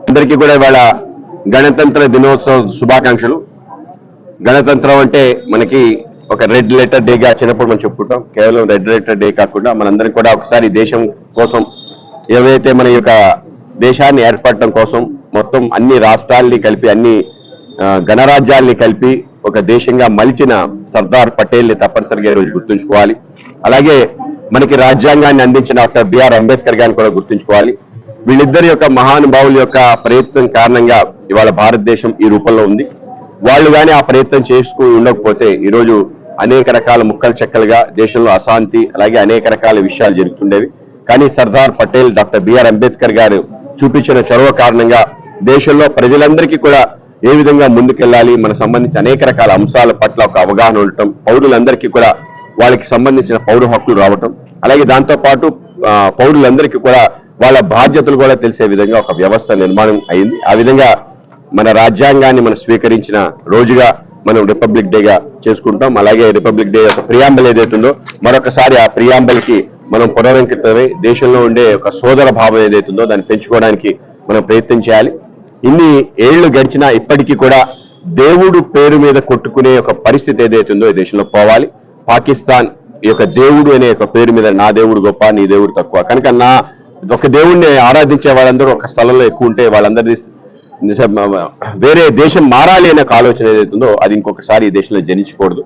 అందరికీ కూడా ఇవాళ గణతంత్ర దినోత్సవ శుభాకాంక్షలు. గణతంత్రం అంటే మనకి ఒక రెడ్ లెటర్ డేగా చిన్నప్పుడు మనం చెప్పుకుంటాం. కేవలం రెడ్ లెటర్ డే కాకుండా మనందరం కూడా ఒకసారి దేశం కోసం ఏవైతే మన యొక్క దేశాన్ని ఏర్పడటం కోసం మొత్తం అన్ని రాష్ట్రాల్ని కలిపి అన్ని గణరాజ్యాల్ని కలిపి ఒక దేశంగా మలిచిన సర్దార్ పటేల్ని తప్పనిసరిగా ఈరోజు గుర్తుంచుకోవాలి. అలాగే మనకి రాజ్యాంగాన్ని అందించిన డాక్టర్ బిఆర్ అంబేద్కర్ గారిని కూడా గుర్తుంచుకోవాలి. వీళ్ళిద్దరి యొక్క మహానుభావుల యొక్క ప్రయత్నం కారణంగా ఇవాళ భారతదేశం ఈ రూపంలో ఉంది. వాళ్ళు కానీ ఆ ప్రయత్నం చేసుకుని ఉండకపోతే ఈరోజు అనేక రకాల ముక్కలు చెక్కలుగా దేశంలో అశాంతి అలాగే అనేక రకాల విషయాలు జరుగుతుండేవి. కానీ సర్దార్ పటేల్ డాక్టర్ బిఆర్ అంబేద్కర్ గారు చూపించిన చొరవ కారణంగా దేశంలో ప్రజలందరికీ కూడా ఏ విధంగా ముందుకెళ్లాలి, మనకు సంబంధించి అనేక రకాల అంశాల పట్ల ఒక అవగాహన ఉండటం, పౌరులందరికీ కూడా వాళ్ళకి సంబంధించిన పౌర హక్కులు రావటం, అలాగే దాంతోపాటు పౌరులందరికీ కూడా వాళ్ళ బాధ్యతలు కూడా తెలిసే విధంగా ఒక వ్యవస్థ నిర్మాణం అయింది. ఆ విధంగా మన రాజ్యాంగాన్ని మనం స్వీకరించిన రోజుగా మనం రిపబ్లిక్ డేగా చేసుకుంటాం. అలాగే రిపబ్లిక్ డే యొక్క ప్రియాంబల్ ఏదైతుందో మరొకసారి ఆ ప్రియాంబల్ కి మనం పునరంకితమై దేశంలో ఉండే ఒక సోదర భావం ఏదైతుందో దాన్ని పెంచుకోవడానికి మనం ప్రయత్నం చేయాలి. ఇన్ని ఏళ్లు గడిచినా ఇప్పటికీ కూడా దేవుడు పేరు మీద కొట్టుకునే ఒక పరిస్థితి ఏదైతుందో ఈ దేశంలో పోవాలి. పాకిస్తాన్ ఈ యొక్క దేవుడు అనే ఒక పేరు మీద నా దేవుడు గొప్ప, నీ దేవుడు తక్కువ, కనుక నా ఒక దేవుడిని ఆరాధించే వాళ్ళందరూ ఒక స్థలంలో ఎక్కువ ఉంటే వాళ్ళందరిది వేరే దేశం మారాలి అనే ఒక ఆలోచన ఏదైతుందో అది ఇంకొకసారి ఈ దేశంలో జనించకూడదు.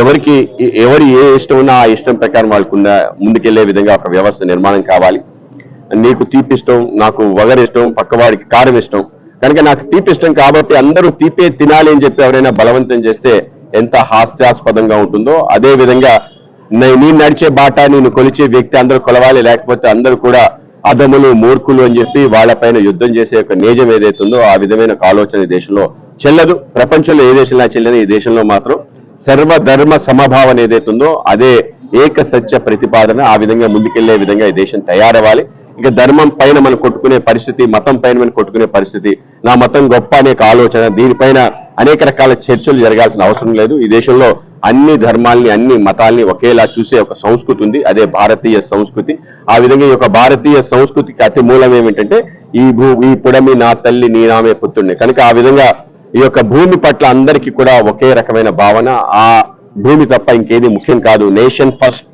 ఎవరు ఏ ఇష్టం ఉన్నా ఆ ఇష్టం ప్రకారం వాళ్ళకున్న ముందుకెళ్లే విధంగా ఒక వ్యవస్థ నిర్మాణం కావాలి. నీకు తీపి ఇష్టం, నాకు వగరు ఇష్టం, పక్కవాడికి కారం ఇష్టం, కనుక నాకు తీపి ఇష్టం కాబట్టి అందరూ తీపే తినాలి అని చెప్పి ఎవరైనా బలవంతం చేస్తే ఎంత హాస్యాస్పదంగా ఉంటుందో అదే విధంగా నేను నడిచే బాట నేను కొలిచే వ్యక్తి అందరూ కొలవాలి, లేకపోతే అందరూ కూడా అధములు మూర్ఖులు అని చెప్పి వాళ్ళపైన యుద్ధం చేసే ఒక నేజం ఏదైతుందో ఆ విధమైన ఒక ఆలోచన ఈ దేశంలో చెల్లదు. ప్రపంచంలో ఏ దేశంలో చెల్లని ఈ దేశంలో మాత్రం సర్వధర్మ సమభావన ఏదైతుందో అదే ఏక సత్య ప్రతిపాదన. ఆ విధంగా ముందుకెళ్లే విధంగా ఈ దేశం తయారవ్వాలి. ఇక ధర్మం పైన మనం కొట్టుకునే పరిస్థితి, మతం పైన మనం కొట్టుకునే పరిస్థితి, నా మతం గొప్ప అనే ఆలోచన, దీనిపైన అనేక రకాల చర్చలు జరగాల్సిన అవసరం లేదు. ఈ దేశంలో అన్ని ధర్మాల్ని అన్ని మతాల్ని ఒకేలా చూసే ఒక సంస్కృతి ఉంది, అదే భారతీయ సంస్కృతి. ఆ విధంగా ఈ యొక్క భారతీయ సంస్కృతికి అతి మూలం ఏమిటంటే ఈ పుడమి నా తల్లి నీ నామే పుత్రుడిని. కనుక ఆ విధంగా ఈ యొక్క భూమి పట్ల అందరికీ కూడా ఒకే రకమైన భావన, ఆ భూమి తప్ప ఇంకేది ముఖ్యం కాదు. Nation first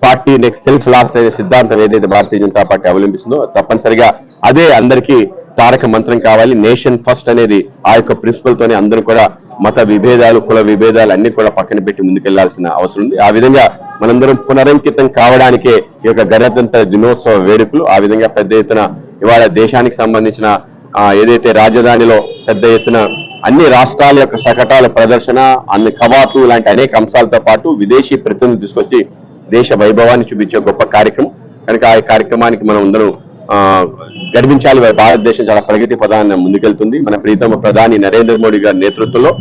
party next self last అనే సిద్ధాంతం ఏదైతే భారతీయ జనతా పార్టీ అవలంబిస్తుందో తప్పనిసరిగా అదే అందరికీ తారక మంత్రం కావాలి. నేషన్ ఫస్ట్ అనేది ఆ యొక్క ప్రిన్సిపల్ తోనే అందరూ కూడా మత విభేదాలు కుల విభేదాలు అన్ని కూడా పక్కన పెట్టి ముందుకెళ్లాల్సిన అవసరం ఉంది. ఆ విధంగా మనందరం పునరంకితం కావడానికే ఈ యొక్క గణతంత్ర దినోత్సవ వేడుకలు. ఆ విధంగా పెద్ద ఎత్తున ఇవాళ దేశానికి సంబంధించిన ఏదైతే రాజధానిలో పెద్ద ఎత్తున అన్ని రాష్ట్రాల యొక్క శకటాల ప్రదర్శన, అన్ని కవాతులు లాంటి అనేక అంశాలతో పాటు విదేశీ ప్రతినిధులు తీసుకొచ్చి దేశ వైభవాన్ని చూపించే గొప్ప కార్యక్రమం. కనుక ఆ కార్యక్రమానికి మనం అందరం గర్వించాలి. భారతదేశం చాలా ప్రగతి పదాన్ని ముందుకెళ్తుంది. మన ప్రీతమ ప్రధాని నరేంద్ర మోడీ గారి నేతృత్వంలో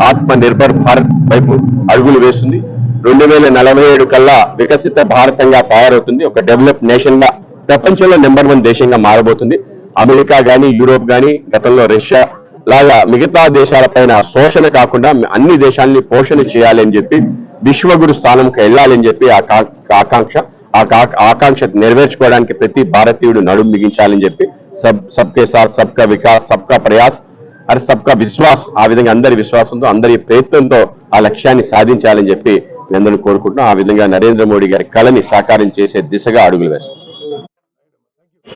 ఆత్మ నిర్భర్ భారత్ వైపు అడుగులు వేస్తుంది. 2047 కల్లా వికసిత భారతంగా తయారవుతుంది. ఒక డెవలప్ నేషన్ గా ప్రపంచంలో నెంబర్ 1 దేశంగా మారబోతుంది. అమెరికా గాని యూరోప్ గాని గతంలో రష్యా లాగా మిగతా దేశాల పైన శోషణ కాకుండా అన్ని దేశాలని పోషణ చేయాలి అని చెప్పి విశ్వగురు స్థానంకి వెళ్ళాలని చెప్పి ఆకాంక్ష నెరవేర్చుకోవడానికి ప్రతి భారతీయుడు నడుం బిగించాలని చెప్పి సబ్కే సాత్ సబ్కా వికాస్ సబ్కా ప్రయాస్ అరే సబ్కా విశ్వాస్, ఆ విధంగా అందరి విశ్వాసంతో అందరి ప్రయత్నంతో ఆ లక్ష్యాన్ని సాధించాలని చెప్పి మీ అందరూ కోరుకుంటున్నాం. ఆ విధంగా నరేంద్ర మోడీ గారి కళని సాకారం చేసే దిశగా అడుగులు వేస్తాం.